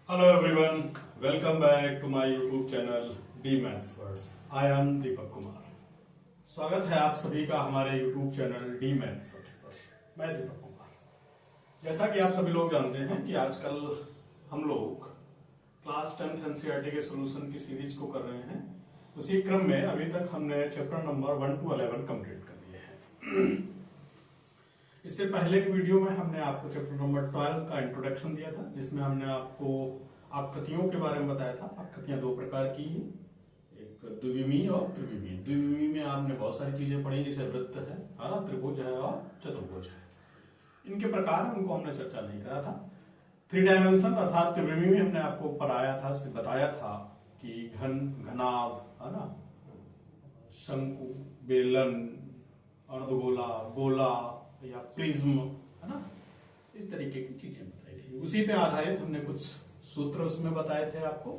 Hello everyone, welcome back to my YouTube channel D Maths Words. I am Deepak Kumar. स्वागत है आप सभी का हमारे YouTube channel D Maths Words पर। मैं दीपक कुमार। जैसा कि आप सभी लोग जानते हैं कि आजकल हम लोग क्लास 10th एनसीईआरटी के सॉल्यूशन की सीरीज को कर रहे हैं। उसी क्रम में अभी तक हमने चैप्टर नंबर 1 to 11 कंप्लीट कर लिए हैं। इससे पहले की वीडियो में हमने आपको चैप्टर नंबर 12 का इंट्रोडक्शन दिया था, जिसमें हमने आपको आकृतियों के बारे में बताया था। आकृतियां दो प्रकार की हैं, एक द्विविमीय और त्रिविमीय। द्विविमीय में आपने बहुत सारी चीजें पढ़ी, जैसे वृत्त है, त्रिभुज है और चतुर्भुज है। इनके प्रकार उनको हमने चर्चा नहीं करा था। 3 डायमेंशनल अर्थात त्रिविमीय में हमने आपको पढ़ाया था, बताया था कि घन, घनाभ, है ना, शंकु, बेलन, अर्धगोला, गोला या प्रिज्म, है ना, इस तरीके की चीजें बताई थी। उसी पे आधारित हमने कुछ सूत्र उसमें बताए थे आपको।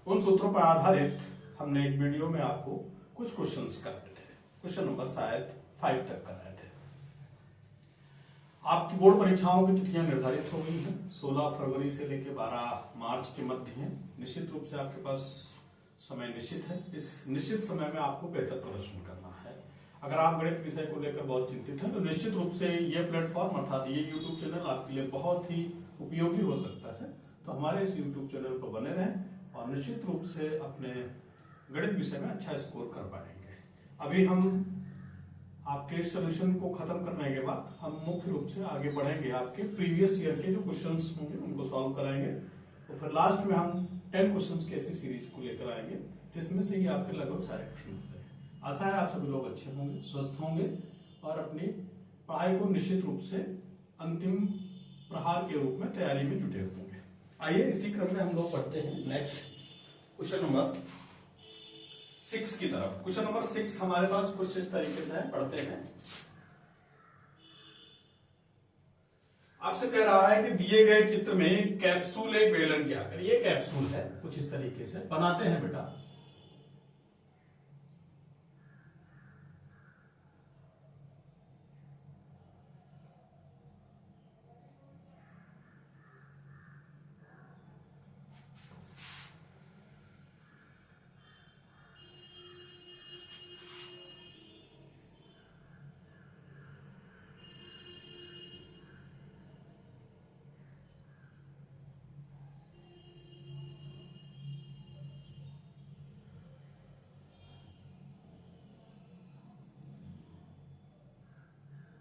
उन सूत्रों पर आधारित हमने एक वीडियो में आपको कुछ क्वेश्चंस कराए थे। क्वेश्चन नंबर शायद 5 तक कराए थे। आपकी बोर्ड परीक्षाओं की तिथियां निर्धारित हो गई हैं। 16 फरवरी से लेकर 12 मार्च के मध्य है। निश्चित रूप से आपके पास समय निश्चित है। इस निश्चित समय में आपको बेहतर प्रदर्शन करना है। अगर आप गणित विषय को लेकर बहुत चिंतित हैं तो निश्चित रूप से ये प्लेटफॉर्म अर्थात ये यूट्यूब चैनल आपके लिए बहुत ही उपयोगी हो सकता है। तो हमारे इस यूट्यूब चैनल पर बने रहें और निश्चित रूप से अपने गणित विषय में अच्छा स्कोर कर पाएंगे। अभी हम आपके सोल्यूशन को खत्म करने के बाद हम मुख्य रूप से आगे बढ़ेंगे। आपके प्रीवियस ईयर के जो क्वेश्चंस होंगे उनको सॉल्व कराएंगे। तो फिर लास्ट में हम 10 क्वेश्चंस की ऐसी सीरीज को लेकर आएंगे, जिसमें से ही आपके लगभग सारे क्वेश्चन हो जाएंगे। आशा है आप सभी लोग अच्छे होंगे, स्वस्थ होंगे और अपनी पढ़ाई को निश्चित रूप से अंतिम प्रहार के रूप में तैयारी में जुटे होंगे। आइए इसी क्रम में हम लोग पढ़ते हैं नेक्स्ट क्वेश्चन नंबर 6 की तरफ। क्वेश्चन नंबर 6 हमारे पास कुछ इस तरीके से है, पढ़ते हैं। आपसे कह रहा है कि दिए गए चित्र में कैप्सूल एक बेलन के आकार, ये कैप्सूल है, कुछ इस तरीके से बनाते हैं बेटा।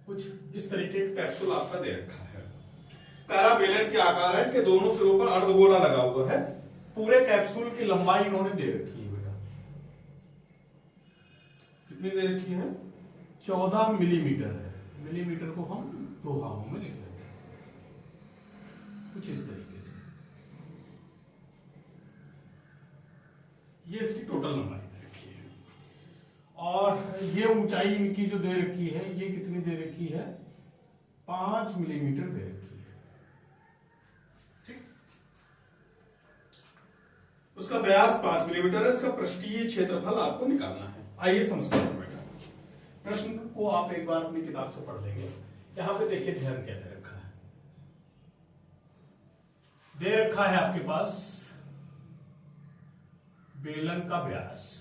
कुछ इस तरीके का कैप्सूल आपका दे रखा है। कारा बेलन के आकार है कि दोनों सिरों पर अर्धगोला लगा हुआ है। पूरे कैप्सूल की लंबाई इन्होंने दे रखी है बेटा। कितनी दे रखी है? 14 मिलीमीटर है। मिलीमीटर को हम 2 भागों में लिख लेते हैं कुछ इस तरीके से। ये इसकी टोटल लंबाई दे रखी है और ये ऊंचाई इनकी जो दे रखी है, ये कितनी दे रखी है? 5 मिलीमीटर दे रखी है। ठीक, उसका व्यास 5 मिलीमीटर है। इसका पृष्ठीय क्षेत्रफल आपको निकालना है। आइए समझते हैं बेटा। प्रश्न को आप एक बार अपनी किताब से पढ़ लेंगे। यहां पे देखिए ध्यान क्या दे रखा है। दे रखा है आपके पास बेलन का व्यास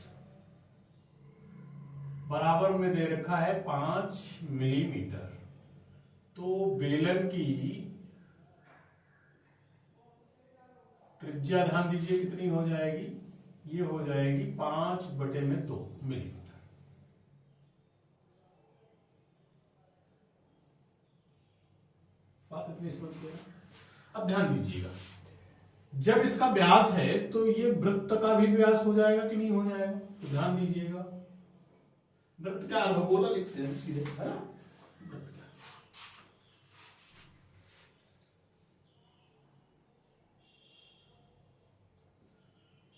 बराबर में दे रखा है 5 मिलीमीटर। तो बेलन की त्रिज्या ध्यान दीजिए कितनी हो जाएगी? ये हो जाएगी 5/2 मिलीमीटर। बात इतनी समझ गए? अब ध्यान दीजिएगा, जब इसका व्यास है तो ये वृत्त का भी व्यास हो जाएगा कि नहीं हो जाएगा? तो ध्यान दीजिएगा, वृत्त का अर्धगोला लिखते हैं सीधे, है ना। वृत्त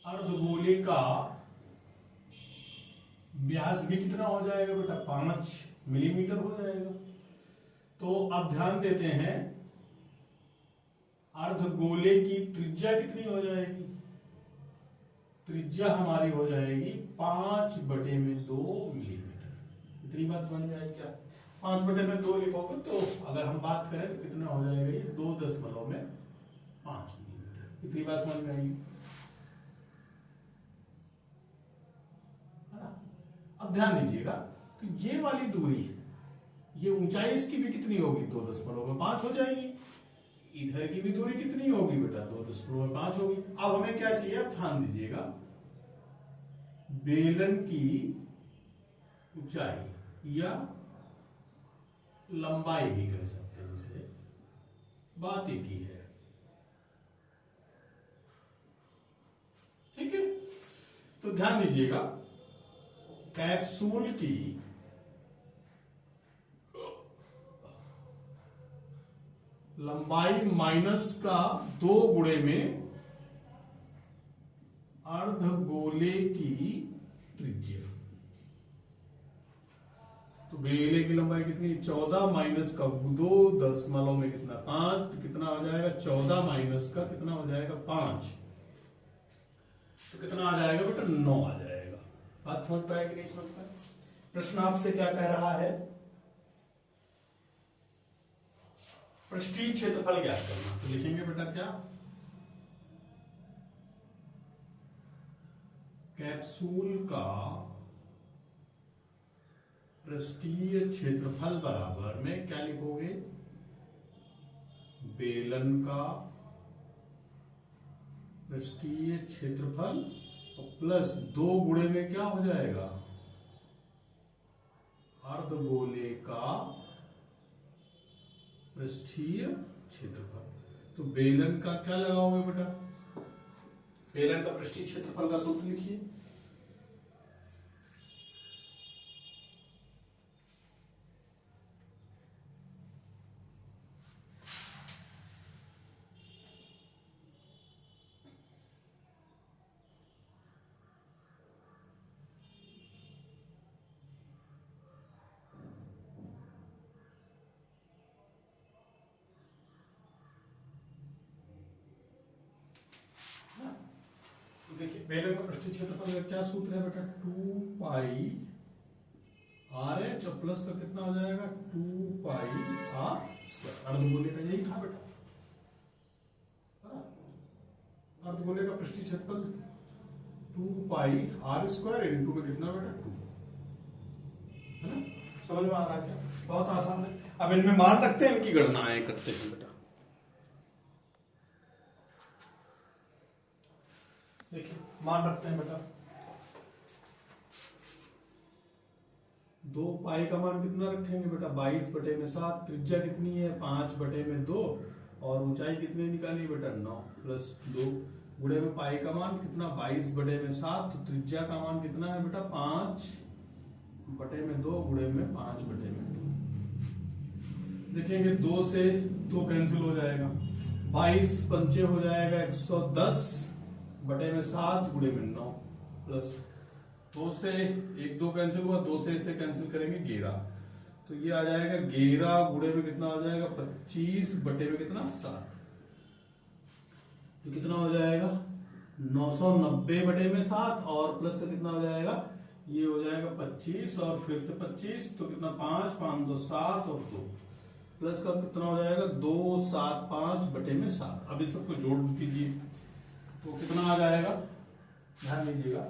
का अर्धगोले का व्यास भी कितना हो जाएगा बेटा? 5 मिलीमीटर हो जाएगा। तो अब ध्यान देते हैं, अर्धगोले की त्रिज्या कितनी हो जाएगी? त्रिज्या हमारी हो जाएगी 5/2 मिलीमीटर। इतनी बात समझ में आई क्या? 5/2 लिखोगे तो अगर हम बात करें तो कितना हो जाएगा? ये 2.5 मिलीमीटर। इतनी बात समझ में आएगी, है ना। अब ध्यान दीजिएगा, तो ये वाली दूरी, ये ऊंचाई इसकी भी कितनी होगी, 2.5 हो जाएगी। इधर की भी दूरी कितनी होगी बेटा, 2.5 होगी। अब हमें क्या चाहिए, अब ध्यान दीजिएगा, बेलन की ऊंचाई या लंबाई भी कह सकते हैं इसे, बात एक ही है, ठीक है। तो ध्यान दीजिएगा, कैप्सूल की लंबाई माइनस का 2 गुणे में अर्धगोले की त्रिज्या। तो बेले की लंबाई कितनी, 14 माइनस का 2, 10 में कितना 5, तो कितना हो जाएगा 14 माइनस का कितना हो जाएगा 5, तो कितना आ जाएगा बेटा 9 आ जाएगा। बात समझ पाए कि नहीं समझ पाए। प्रश्न आपसे क्या कह रहा है, पृष्ठीय क्षेत्रफल ज्ञात करना। तो लिखेंगे बेटा क्या, कैप्सूल का पृष्ठीय क्षेत्रफल बराबर में क्या लिखोगे, बेलन का पृष्ठीय क्षेत्रफल प्लस 2 गुणे में क्या हो जाएगा, अर्धगोले का पृष्ठीय क्षेत्रफल। तो बेलन का क्या लगाओगे बेटा, बेलन का पृष्ठीय क्षेत्रफल का सूत्र लिखिए, देखिए बेलन का पृष्ठीय क्षेत्रफल का क्या सूत्र है बेटा, 2 पाई आर एच और प्लस का कितना हो जाएगा 2 पाई आर स्क्वायर। अर्धगोले का यही था बेटा, अर्धगोले का पृष्ठीय क्षेत्रफल 2 पाई आर स्क्वायर इंटू में कितना बेटा 2, है ना। समझ में आ रहा है क्या, बहुत आसान है। अब इनमें मान रखते हैं, इनकी गणनाएं करते हैं बेटा। देखिए मान रखते हैं बेटा, 2 पाई का मान कितना रखेंगे बेटा 22/7, त्रिज्या कितनी है 5/2 और ऊंचाई कितनी निकाली बेटा 9 प्लस 2 गुणे में पाई का मान कितना 22/7, तो त्रिज्या का मान कितना है बेटा 5/2 गुणे में 5/2। देखेंगे 2 से 2 कैंसिल हो जाएगा, 22 पंचे हो जाएगा 110/7 गुणे में 9 प्लस 2 से 1 2 कैंसिल हुआ, 2 से इसे कैंसिल करेंगे 11, तो ये आ जाएगा 11 गुणे में कितना हो जाएगा 25 बटे में कितना 7, तो कितना हो जाएगा 990/7 और प्लस का कितना हो जाएगा, ये हो जाएगा 25 और फिर से 25, तो कितना 5 5 2 7 और 2 प्लस का कितना हो जाएगा 275/7। अब इस सबको जोड़ दीजिए तो कितना आ जाएगा, ध्यान दीजिएगा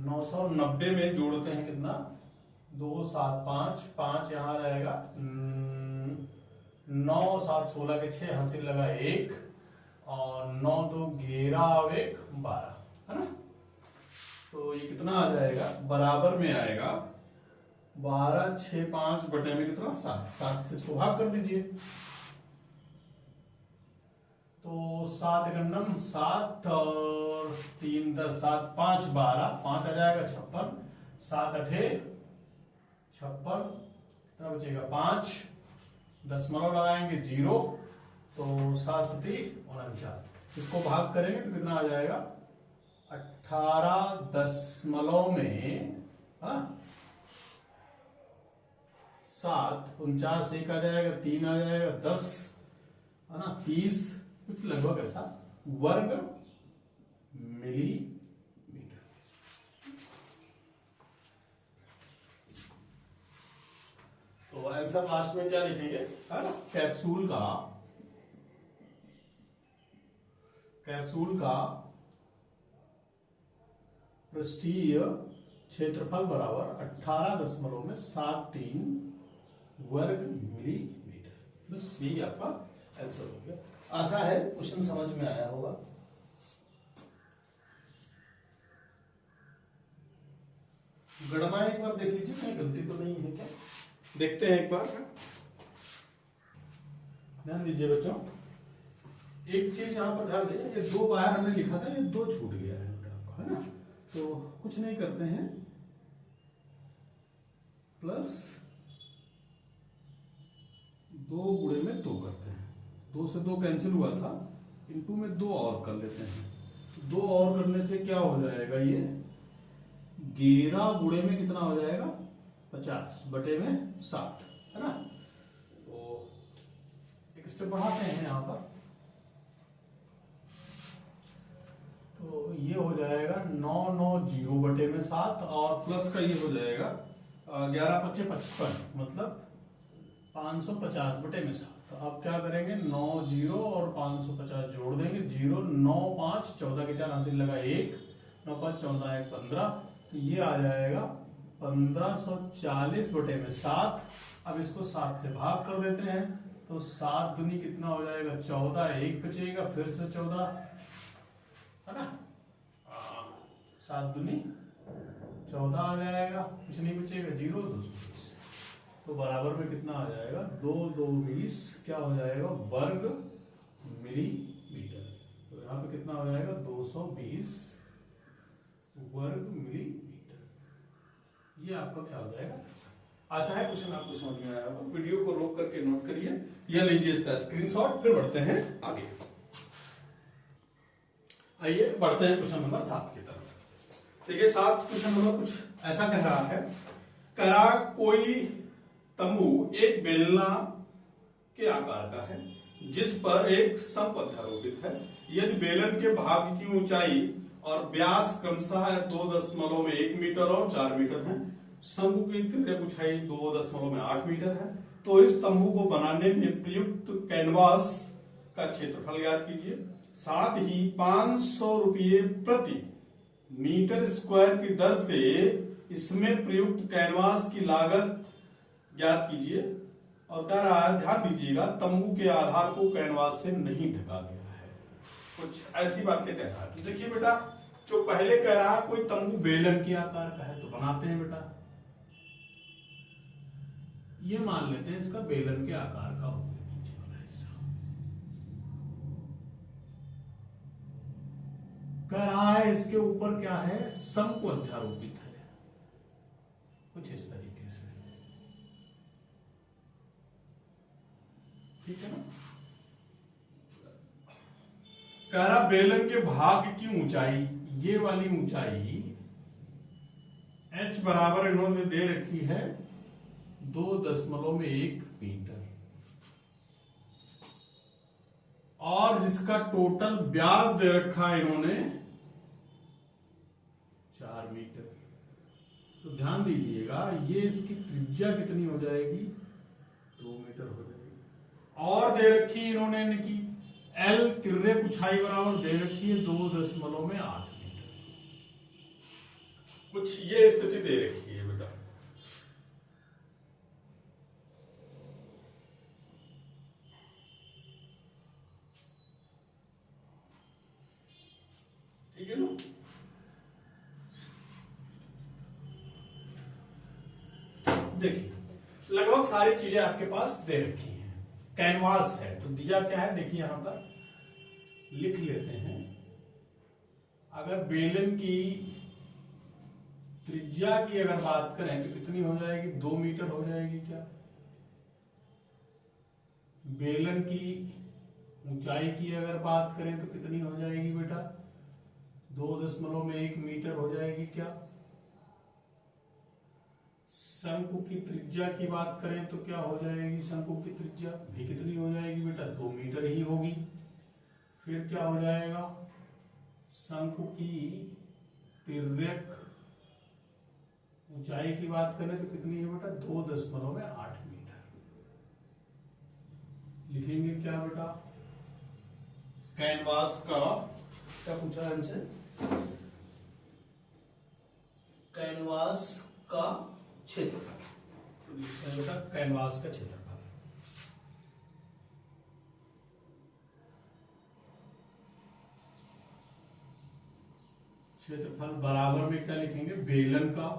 990 में जोड़ते हैं कितना 2 7 5 5 यहां रहेगा 9 7 16 के 6 हासिल लगा 1 और 9 2 11 और 1 12, है ना। तो ये कितना आ जाएगा, बराबर में आएगा 12 6 5 बटे में कितना 7, 7 से इसको भाग कर दीजिए, तो 7 गन्नम 7 और 3 10 7 5 12 5 आ जाएगा 56, 7 8 56, कितना बचेगा 5, दशमलव लगाएंगे 0, तो 7 7 49, इसको भाग करेंगे तो कितना आ जाएगा 18 दशमलव में 7 49 1 आ जाएगा 3 आ जाएगा 10, है ना 30 कुछ लगभग ऐसा वर्ग मिलीमीटर। तो आंसर लास्ट में क्या लिखेंगे, है ना, कैप्सूल का कैप्सूल का पृष्ठीय क्षेत्रफल बराबर 18.73 वर्ग मिलीमीटर। बस यही आपका आंसर हो गया। आशा है क्वेश्चन समझ में आया होगा। गणना एक बार देख लीजिए, कहीं गलती तो नहीं है क्या, देखते हैं एक बार। ध्यान दीजिए बच्चों, एक चीज यहां पर ध्यान दें, ये 2 बार हमने लिखा था, ये 2 छूट गया है आपको, है ना। तो कुछ नहीं करते हैं, प्लस 2 गुणे में 2 करते हैं। 2 से 2 कैंसिल हुआ था, इनटू में 2 और कर लेते हैं। 2 और करने से क्या हो जाएगा, ये 11 गुणे में कितना हो जाएगा, 50 बटे में 7, है ना। तो एक स्टेप बढ़ाते हैं यहां पर, तो ये हो जाएगा 990 बटे में 7, और प्लस का ये हो जाएगा 11 पच्चे 55, मतलब 550 बटे में 7। तो आप क्या करेंगे, 90 और 550 जोड़ देंगे, 0 9 5 14 के 4 हासिल लगा 1, 9 5 14 1 15, तो ये आ जाएगा 1540 बटे में 7। अब इसको 7 से भाग कर देते हैं, तो 7 दूनी कितना हो जाएगा, 14, 1 बचेगा, फिर से 14, है ना। 7 दूनी 14 आ जाएगा, कुछ नहीं बचेगा, 0 220। तो बराबर में कितना आ जाएगा, 2 2 20, क्या हो जाएगा, वर्ग मिलीमीटर। तो यहाँ पे कितना हो जाएगा, 220 वर्ग मिलीमीटर। ये आपका क्या हो जाएगा। आशा है क्वेश्चन आपको समझ में आया होगा। वीडियो को रोक करके नोट करिए, यह लीजिए इसका स्क्रीनशॉट, फिर बढ़ते हैं आगे। आइए बढ़ते हैं क्वेश्चन नंबर 7 की तरफ। देखिए 7 क्वेश्चन नंबर कुछ ऐसा कह रहा है, करा कोई तंबू एक बेलना के आकार का है, जिस पर एक समपथ आरोपित है। यदि बेलन के भाग की ऊंचाई और व्यास क्रमशः 2.1 मीटर और 4 मीटर है, शंकु की तिर्यक ऊंचाई 2.8 मीटर है, तो इस तंबू को बनाने में प्रयुक्त कैनवास का क्षेत्रफल ज्ञात कीजिए। साथ ही 500 रुपये प्रति मीटर स्क्वायर की दर से इसमें प्रयुक्त कैनवास की लागत ज्ञात कीजिए। और कह रहा है, ध्यान दीजिएगा, तंबू के आधार को कैनवास से नहीं ढका गया है, कुछ ऐसी बातें कह रहा है। तो देखिए बेटा, जो पहले कह रहा है कोई तंबू बेलन के आकार का है, तो बनाते हैं बेटा। ये मान लेते हैं इसका बेलन के आकार का हो गया नीचे वाला हिस्सा। कह रहा है इसके ऊपर क्या है, शंकु अध्यारोपित है, कुछ इस तरीके से, ठीक है ना। कह रहा बेलन के भाग की ऊंचाई, ये वाली ऊंचाई h बराबर इन्होंने दे रखी है 2.1 मीटर, और इसका टोटल व्यास दे रखा है इन्होंने 4 मीटर। तो ध्यान दीजिएगा, ये इसकी त्रिज्या कितनी हो जाएगी, 2 मीटर हो जाएगी। और दे रखी इन्होंने कि L तिर्यक ऊंचाई बराबर दे रखी है 2.8 मीटर। कुछ ये स्थिति दे रखी है बेटा। ठीक है ना। देखिए लगभग सारी चीजें आपके पास दे रखी हैं। कैनवास है तो दिया क्या है, देखिए यहां पर लिख लेते हैं। अगर बेलन की त्रिज्या की अगर बात करें तो कितनी हो जाएगी, 2 मीटर हो जाएगी क्या। बेलन की ऊंचाई की अगर बात करें तो कितनी हो जाएगी बेटा, 2.1 मीटर हो जाएगी क्या। शंकु की त्रिज्या की बात करें तो क्या हो जाएगी, शंकु की त्रिज्या भी कितनी हो जाएगी बेटा, 2 मीटर ही होगी। फिर क्या हो जाएगा, शंकु की तिर्यक ऊंचाई की बात करें तो कितनी है बेटा, 2.8 मीटर। लिखेंगे क्या बेटा, कैनवास का क्या पूछा है हमसे? कैनवास का क्षेत्रफल। तो लिखते हैं बेटा कैनवास का क्षेत्रफल। क्षेत्रफल बराबर में क्या लिखेंगे? बेलन का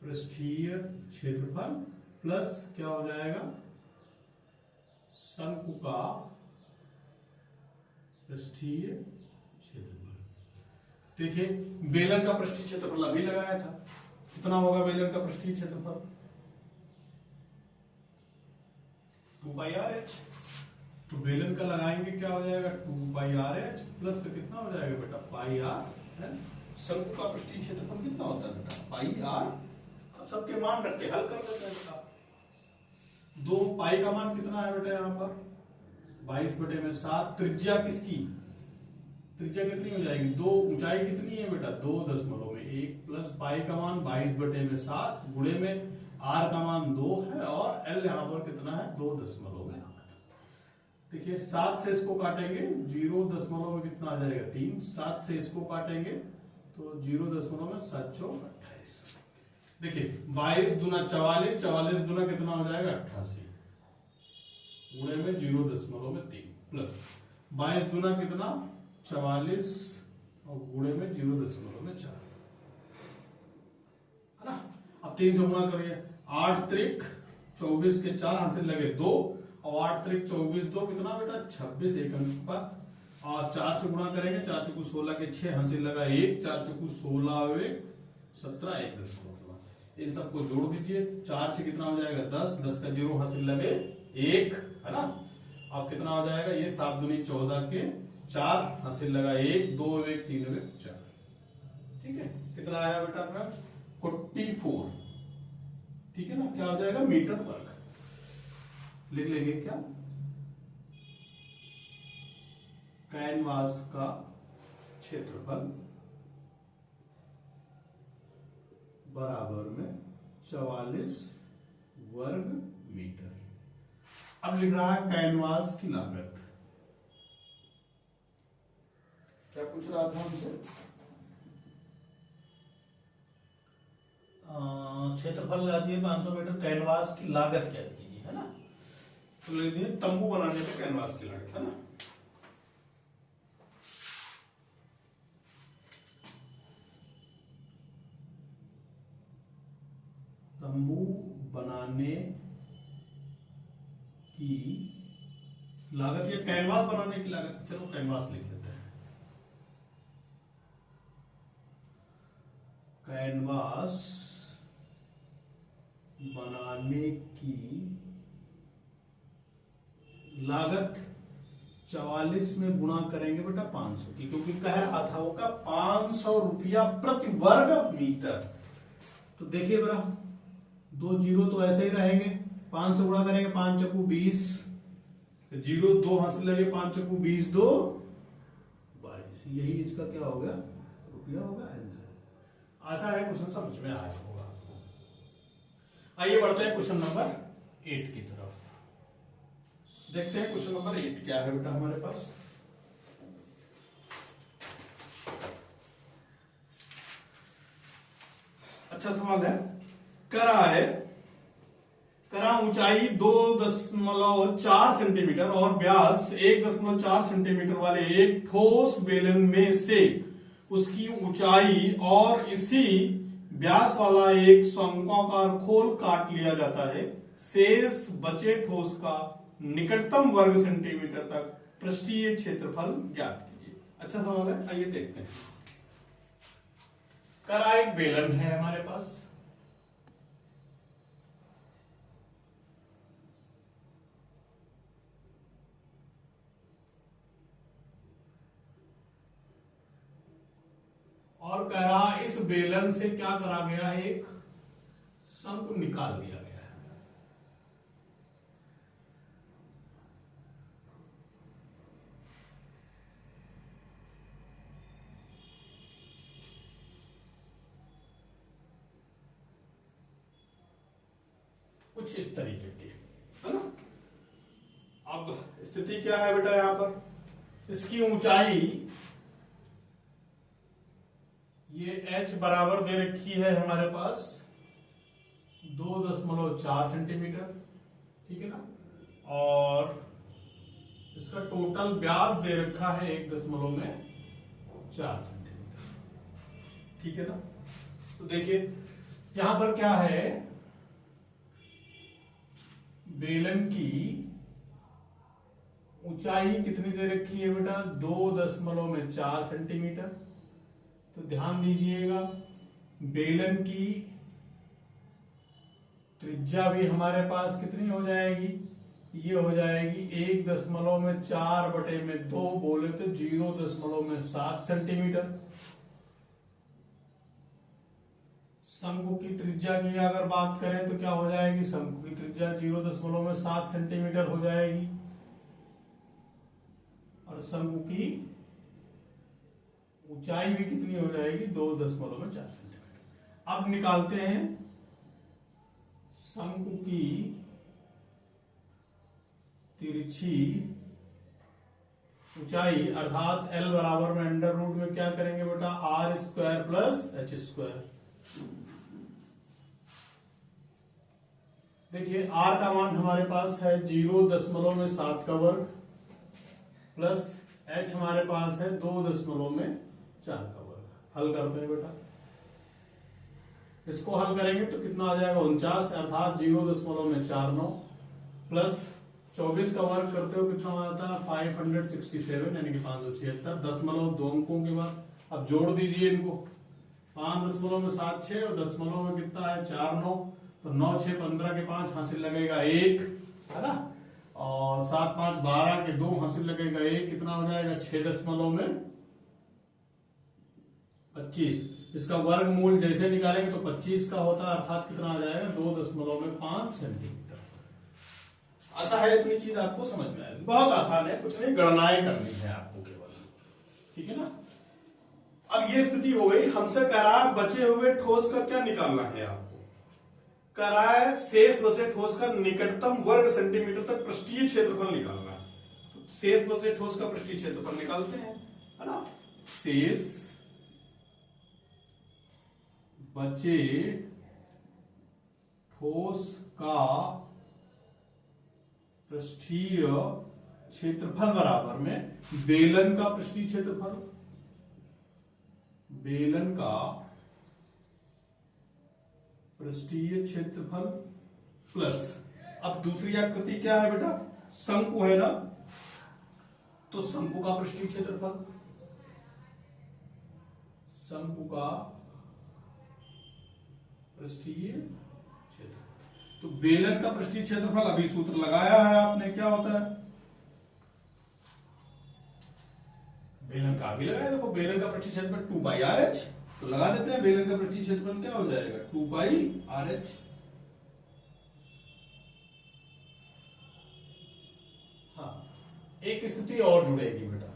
पृष्ठीय क्षेत्रफल प्लस क्या हो जाएगा? शंकु का पृष्ठीय क्षेत्रफल। देखिए बेलन का पृष्ठीय क्षेत्रफल अभी लगाया था, कितना होगा बेलन का पृष्ठीय क्षेत्रफल? 2 पाई आर एच। तो बेलन का लगाएंगे क्या हो जाएगा? 2 पाई आर एच प्लस का कितना हो जाएगा बेटा? पाई आर। शंकु का पृष्ठीय क्षेत्रफल कितना होता है बेटा? पाई आर। अब सबके मान रख के हल कर देते हैं बेटा। 2 पाई का मान कितना है बेटा? यहाँ पर 22/7। त्रिज्या किसकी? त्रिज्या कितनी हो जाएगी? 2। ऊंचाई कितनी है बेटा? 2.1 प्लस पाई का मान 22/7 गुणे में आर का मान 2 है और एल यहाँ पर कितना है? 2.8। देखिए 7 से इसको काटेंगे 0 में कितना आ जाएगा? 3। 7 से इसको काटेंगे तो 0.728। देखिए 22 दूना 44, 44 दूना कितना हो जाएगा? 88 गुणे में 0.3 प्लस 22 दूना कितना? 44 और गुणे में 0.4 है ना। अब 3 से गुणा करिए। 8 त्रिक 24 के 4 हासिल लगे 2 और 8 त्रिक 24 2 कितना बेटा? 26 एक अंक पर। और 4 से गुणा करेंगे 4 चौकू 16 के 6 हासिल लगा 1, 4 चौकू 16 17 1 10। इन सबको जोड़ दीजिए। 4 से कितना हो जाएगा? 10, 10 का 0 हासिल लगे 1 है ना। अब कितना हो जाएगा? ये 7 दूनी 14 के 4 हासिल लगा 1, 2 1 3 1 4। ठीक है, कितना आया बेटा अपना? 44। ठीक है ना। क्या हो जाएगा? मीटर वर्ग। लिख लेंगे क्या? कैनवास का क्षेत्रफल बराबर में 44 वर्ग मीटर। अब लिख रहा है कैनवास की लागत। क्या पूछ रहा था हमसे? क्षेत्रफल लगा दिए 500 मीटर, कैनवास की लागत क्या कीजिए है ना। तो लिख दिए तंबू बनाने में कैनवास की लागत है ना। तंबू बनाने की लागत या कैनवास बनाने की लागत, चलो कैनवास लिख लेते हैं। कैनवास बनाने की लागत 44 में गुणा करेंगे बेटा 500 की, क्योंकि कह रहा था वो का 500 रुपया प्रति वर्ग मीटर। तो देखिए बेटा 2 जीरो तो ऐसे ही रहेंगे। 500 गुणा करेंगे 5 चक्कू 20, 0 2 हासिल लगे 5 चक्कू 20 2 22। यही इसका क्या हो गया? रुपया होगा आंसर। आशा है क्वेश्चन समझ में आया होगा आपको। आइए बढ़ते हैं क्वेश्चन नंबर 8 की तरफ। देखते हैं क्वेश्चन नंबर 8 क्या है बेटा हमारे पास। अच्छा सवाल है। करा ऊंचाई 2.4 सेंटीमीटर और व्यास 1.4 सेंटीमीटर वाले एक ठोस बेलन में से उसकी ऊंचाई और इसी व्यास वाला एक शंक्वाकार खोल काट लिया जाता है। शेष बचे ठोस का निकटतम वर्ग सेंटीमीटर तक पृष्ठीय क्षेत्रफल ज्ञात कीजिए। अच्छा सवाल है, आइए देखते हैं। करा एक बेलन है हमारे पास, और कह रहा इस बेलन से क्या करा गया है? एक शंकु निकाल दिया गया है। कुछ इस तरीके की है ना। स्थिति क्या है बेटा यहां पर, इसकी ऊंचाई ये h बराबर दे रखी है हमारे पास 2.4 सेंटीमीटर, ठीक है ना, और इसका टोटल व्यास दे रखा है 1.4 सेंटीमीटर, ठीक है ना। तो देखिए यहां पर क्या है, बेलन की ऊंचाई कितनी दे रखी है बेटा, 2.4 सेंटीमीटर। तो ध्यान दीजिएगा बेलन की त्रिज्या भी हमारे पास कितनी हो जाएगी, ये हो जाएगी 1.4/2 बोले तो 0.7 सेंटीमीटर। शंकु की त्रिज्या की अगर बात करें तो क्या हो जाएगी, शंकु की त्रिज्या 0.7 सेंटीमीटर हो जाएगी, और शंकु की ऊंचाई भी कितनी हो जाएगी, 2.4 सेंटीमीटर। अब निकालते हैं शंकु की तिरछी ऊंचाई, अर्थात L बराबर में अंडर रूट में क्या करेंगे बेटा, r² प्लस h²। देखिए r का मान हमारे पास है 0.7 का वर्ग प्लस h हमारे पास है 2.4 का वर्ग। हल करते हैं बेटा, इसको हल करेंगे तो कितना आ जाएगा 49, अर्थात 0.49 प्लस 24 का वर्ग करते हो कितना हो जाता है 567 यानी कि 576, 10.2 अंकों के बाद। अब जोड़ दीजिए इनको, 5.76 और 10 में कितना है 4 9, तो 9 6 15 के 5 हासिल लगेगा 1, है ना, और 7 5 12 के 2 हासिल लगेगा 1, कितना हो जाएगा 6.25। इसका वर्गमूल जैसे निकालेंगे तो 25 का होता है, अर्थात कितना आ जाएगा 2.5 सेंटीमीटर। आशा है इतनी चीज आपको समझ में आएगी, बहुत आसान है, कुछ नहीं, गणनाएं करनी है आपको केवल, ठीक है ना। अब ये स्थिति हो गई, हमसे कह रहा है बचे हुए ठोस का क्या निकालना है आपको, कह रहा है शेष बचे ठोस का निकटतम वर्ग सेंटीमीटर तक पृष्ठीय क्षेत्रफल निकालना है। तो शेष बचे ठोस का पृष्ठीय क्षेत्रफल निकालते हैं, है ना। शेष बचे ठोस का पृष्ठीय क्षेत्रफल बराबर में बेलन का पृष्ठीय क्षेत्रफल, बेलन का पृष्ठीय क्षेत्रफल प्लस, अब दूसरी आकृति क्या है बेटा, शंकु है ना, तो शंकु का पृष्ठीय क्षेत्रफल, शंकु का पृष्ठीय क्षेत्रफल। तो बेलन का पृष्ठीय क्षेत्रफल अभी सूत्र लगाया है आपने, क्या होता है, बेलन का अभी लगाया, देखो बेलन का पृष्ठीय क्षेत्रफल 2πRh, तो लगा देते हैं बेलन का पृष्ठीय क्षेत्रफल क्या हो जाएगा 2πRh। हाँ, एक स्थिति और जुड़ेगी बेटा,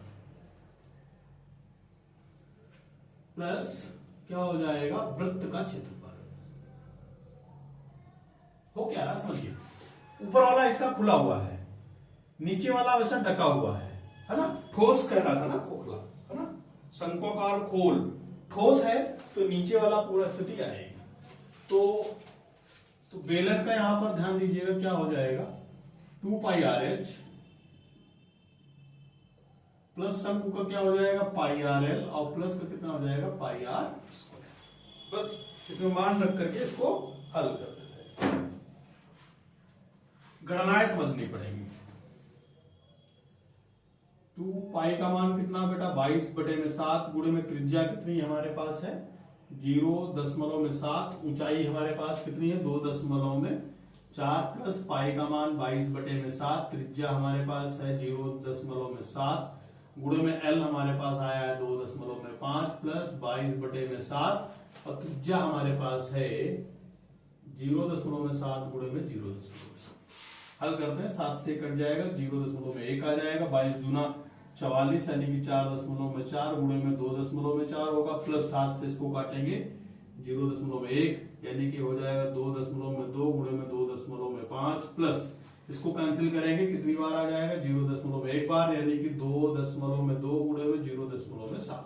प्लस क्या हो जाएगा वृत्त का क्षेत्रफल। हो क्या रहा समझिए, ऊपर वाला हिस्सा खुला हुआ है, नीचे वाला हिस्सा ढका हुआ है ना, ठोस कह रहा था ना, खोखला है ना, शंक्वाकार खोल ठोस है, तो नीचे वाला पूरा स्थिति आएगी। तो बेलन का यहां पर ध्यान दीजिएगा क्या हो जाएगा 2πRh प्लस शंकु का क्या हो जाएगा πRL और प्लस का कितना हो जाएगा πr²। बस इसमें मान रख करके इसको हल कर देते हैं, गणनाएं समझनी पड़ेंगी। 2π का मान कितना बेटा 22/7 गुणे में त्रिज्या कितनी हमारे पास है 0.7, ऊंचाई हमारे पास कितनी है 2.4 प्लस पाई का मान 22/7, त्रिज्या हमारे पास है 0.7 गुणे में L हमारे पास आया है 2.5 प्लस 22/7 और त्रिज्या हमारे पास है 0.7 गुणे में 0.7। हल करते हैं, 7 से कट जाएगा 0.1 आ जाएगा, 22 दूना 44 यानी कि 4.4 गुणे में 2.4 होगा, प्लस 7 से इसको काटेंगे 0.1 यानी कि हो जाएगा 2.2 गुणे में 2.5 प्लस इसको कैंसिल करेंगे कितनी बार आ जाएगा 0.1 बार, यानी कि 2.2 गुणे में 0.7।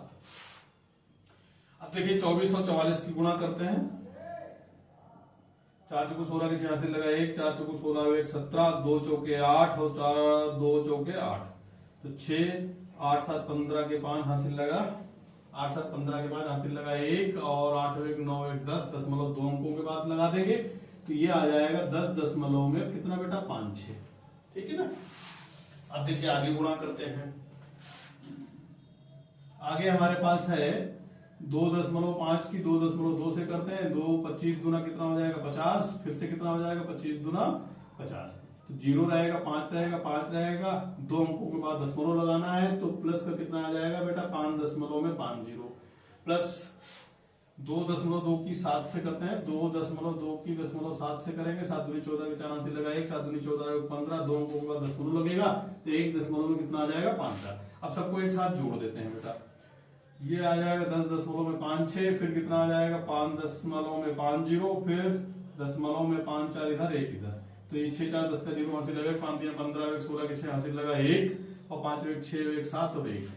अब देखिए 24 और 44 की गुणा करते हैं। 4 चौको 16 के 6 हासिल लगा 1, 4 चौको 16 1 17, 2 चौके 8 और 4 2 चौके 8, तो 6 8 7 15 के 5 हासिल लगा 8 7 15 के 5 हासिल लगा 1 और 8 1 9 1 10, 2 अंकों के बाद लगा देंगे तो ये आ जाएगा 10 दशमलव में कितना बेटा 5 6, ठीक है ना। अब देखिए आगे गुणा करते हैं। आगे हमारे पास है 2.5 की 2.2 से करते हैं, 2 25 गुना कितना हो जाएगा 50, फिर से कितना हो जाएगा 25 गुना 50, तो 0 रहेगा 5 रहेगा 5 रहेगा, 2 अंकों के बाद दशमलव लगाना है तो प्लस का कितना आ जाएगा बेटा 5.50 प्लस 2.2 की 7 से करते हैं, 2.2 की 0.7 से करेंगे, 7 दूनी 14 के 4 हासिल लगा 1, 7 दूनी 14 15, 2 अंकों के बाद दशमलव लगेगा तो 1 दशमलव में कितना आ जाएगा 5। अब सबको एक साथ जोड़ देते हैं बेटा, ये आ जाएगा 10.56, फिर कितना आ जाएगा 5.50, फिर दशमलव में 5 4 इधर 1 इधर, तो ये 6 4 10 का 0 हासिल लगा 5 3 15 1 16 के 6 हासिल लगा 1 और 5 1 6 1 7 और 1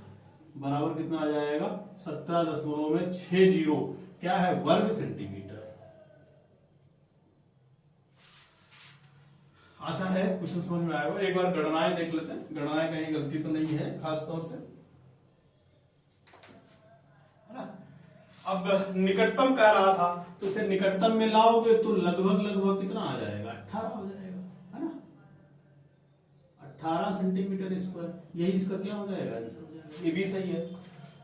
बराबर कितना आ जाएगा 17.60, क्या है वर्ग सेंटीमीटर। आशा है क्वेश्चन समझ में आएगा। एक बार गणनाएं देख लेते हैं, गणनाएं कहीं गलती तो नहीं है खास तौर से, है ना। अब निकटतम कह रहा था तो इसे निकटतम में लाओगे तो लगभग कितना आ जाएगा 18 हो जाएगा, है ना, 18 सेंटीमीटर स्क्वायर, यही इसका क्या हो जाएगा आंसर हो जाएगा। ये भी सही है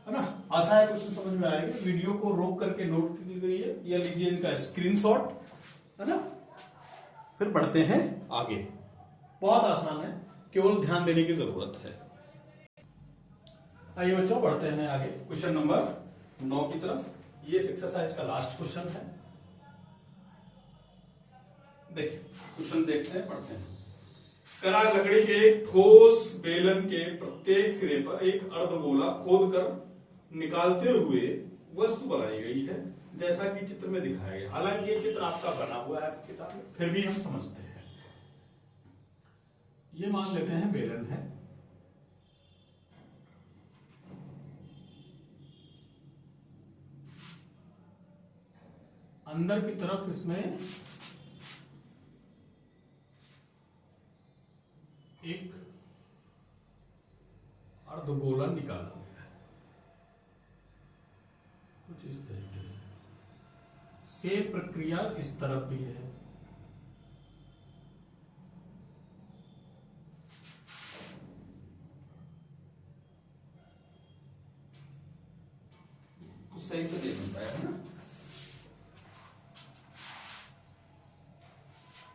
ना। आशा है क्वेश्चन समझ में आएगा। वीडियो को रोक करके नोट कीजिए या लीजिए इनका स्क्रीनशॉट, है ना, फिर बढ़ते हैं आगे। बहुत आसान है, केवल ध्यान देने की जरूरत है। आइए बच्चों बढ़ते हैं आगे क्वेश्चन नंबर 9 की तरफ। ये एक्सरसाइज का लास्ट क्वेश्चन है। देखिए क्वेश्चन देखते हैं, पढ़ते हैं। करा लकड़ी के एक ठोस बेलन के प्रत्येक सिरे पर एक अर्धगोला खोदकर निकालते हुए वस्तु बनाई गई है जैसा कि चित्र में दिखाया गया। हालांकि ये चित्र आपका बना हुआ है आपकी किताब में, फिर भी हम समझते हैं। ये मान लेते हैं बेलन है, अंदर की तरफ इसमें एक अर्धगोला निकाला गया है कुछ इस तरीके से प्रक्रिया इस तरफ भी है। कुछ सही से देख नहीं पाया है ना,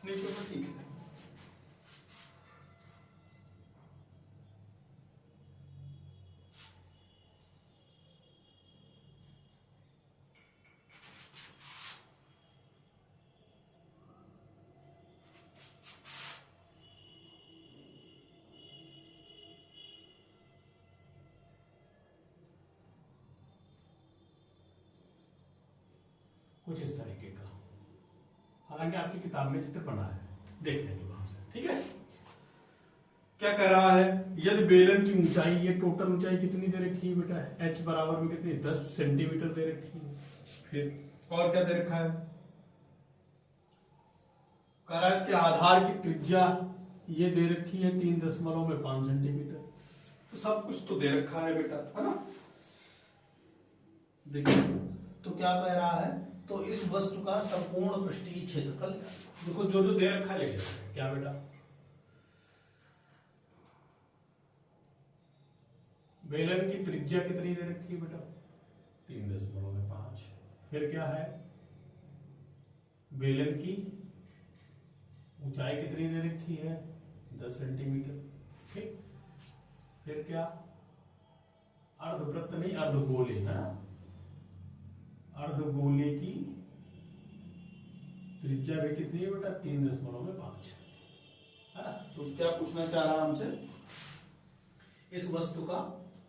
नहीं तो ठीक है। कुछ इस तरीके का, हालांकि आपकी किताब में चित्र बना है, देख लेंगे वहां से, ठीक है। क्या कह रहा है, यदि बेलन की ऊंचाई, ये टोटल ऊंचाई कितनी दे रखी है बेटा, h बराबर में कितनी 10 सेंटीमीटर दे रखी है। फिर और क्या दे रखा है, कह रहा है इसके आधार की त्रिज्या ये दे रखी है 3.5 सेंटीमीटर। तो सब कुछ तो दे रखा है बेटा, है ना। देखिए तो क्या कह रहा है, तो इस वस्तु का संपूर्ण पृष्ठीय क्षेत्रफल, देखो जो जो दे रखा है लिखे क्या बेटा, बेलन की त्रिज्या कितनी दे रखी है बेटा 3.5। फिर क्या है, बेलन की ऊंचाई कितनी दे रखी है 10 सेंटीमीटर। ठीक, फिर क्या, अर्धवृत्त नहीं अर्धगोले, है ना, अर्धगोले की त्रिज्या भी कितनी है बेटा 3.5, है ना। तो क्या पूछना चाह रहा हमसे, इस वस्तु का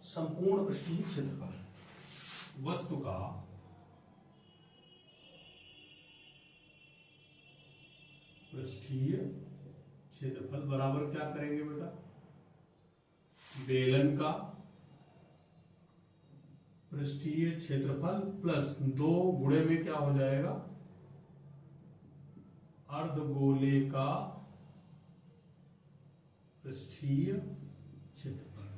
संपूर्ण पृष्ठीय क्षेत्रफल, वस्तु का पृष्ठीय क्षेत्रफल बराबर क्या करेंगे बेटा, बेलन का पृष्ठीय क्षेत्रफल प्लस 2 गुणे में क्या हो जाएगा, अर्धगोले का पृष्ठीय क्षेत्रफल।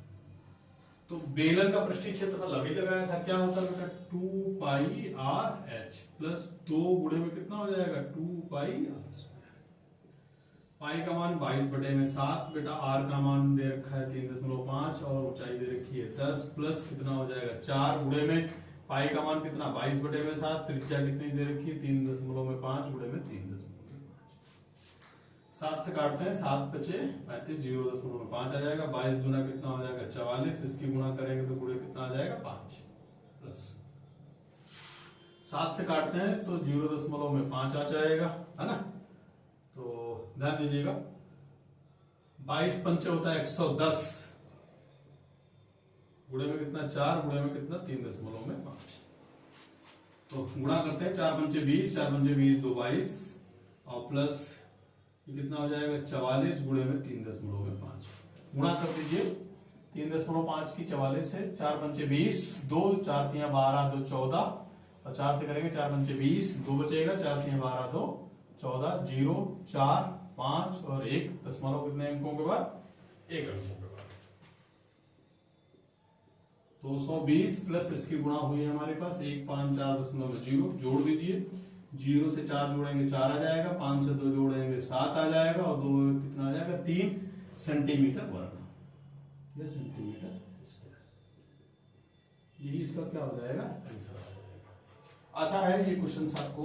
तो बेलन का पृष्ठीय क्षेत्रफल अभी लगाया था, क्या होता है बेटा 2 पाई आर एच प्लस 2 गुणे में कितना हो जाएगा 2 पाई आर। पाई का मान 22/7 बेटा, आर का मान दे रखा है 3.5 और ऊंचाई दे रखी है 10 प्लस कितना हो जाएगा 4 गुणे में पाई का मान कितना 22/7, त्रिज्या कितनी दे रखी है 3.5 गुणे में 3.5। 7 से काटते हैं, 7 बचे 35, 0.5 आ जाएगा। 22 गुना कितना हो जाएगा 44, इसकी गुणा करेंगे तो गुणे कितना आ जाएगा 5 प्लस 7 से काटते हैं तो 0.5 आ जाएगा, है ना। तो ध्यान दीजिएगा 22 पंचे होता है 110, गुणे में कितना 4, गुणे में कितना 3.5। तो गुणा करते हैं, 4 पंचे 20, 4 पंचे 20 2 22 और प्लस ये कितना हो जाएगा 44 गुणे में 3.5। गुणा कर दीजिए 3.5 की 44 से, 4 पंचे 20, 2 4 3 12 2 14 और 4 से करेंगे 4 पंचे 20, 2 बचेगा 4 3 12 2 14, 0 4 5 और 1 दशमलव कितने अंकों के बाद 1 अंकों के बाद 220 प्लस इसकी गुणा हुई है हमारे पास 154.0, जोड़ दीजिए 0 से 4 जोड़ेंगे 4 आ जाएगा, 5 से 2 जोड़ेंगे 7 आ जाएगा और 2 कितना आ जाएगा 3 सेंटीमीटर वर्ग, ये सेंटीमीटर स्क्वायर। यही इसका क्या हो जाएगा आंसर आ जाएगा। आशा है ये क्वेश्चन आपको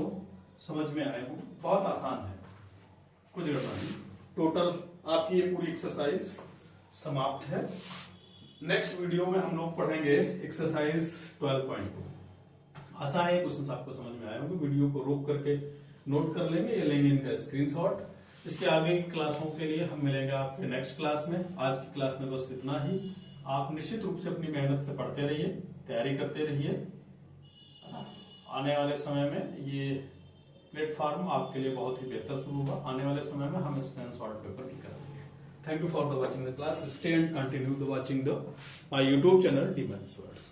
समझ में आए हो, बहुत आसान है, कुछ गड़बड़ नहीं। टोटल आपकी ये पूरी एक्सरसाइज समाप्त है। नेक्स्ट वीडियो में हम लोग पढ़ेंगे एक्सरसाइज 12.2। आशा है क्वेश्चन आपको समझ में आए होंगे। वीडियो को रोक करके नोट कर लेंगे या लेंगे इनका स्क्रीनशॉट। इसके आगे की क्लासों के लिए हम मिलेंगे आपके नेक्स्ट क्लास में। आज की क्लास में बस इतना ही। आप निश्चित रूप से अपनी मेहनत से पढ़ते रहिए, तैयारी करते रहिए। आने वाले समय में ये प्लेटफॉर्म आपके लिए बहुत ही बेहतर शुरू होगा। आने वाले समय में हम इसमें सॉल्व पेपर भी करेंगे। Thank you for the watching the class. Stay and continue the watching the my YouTube channel, D Maths Words.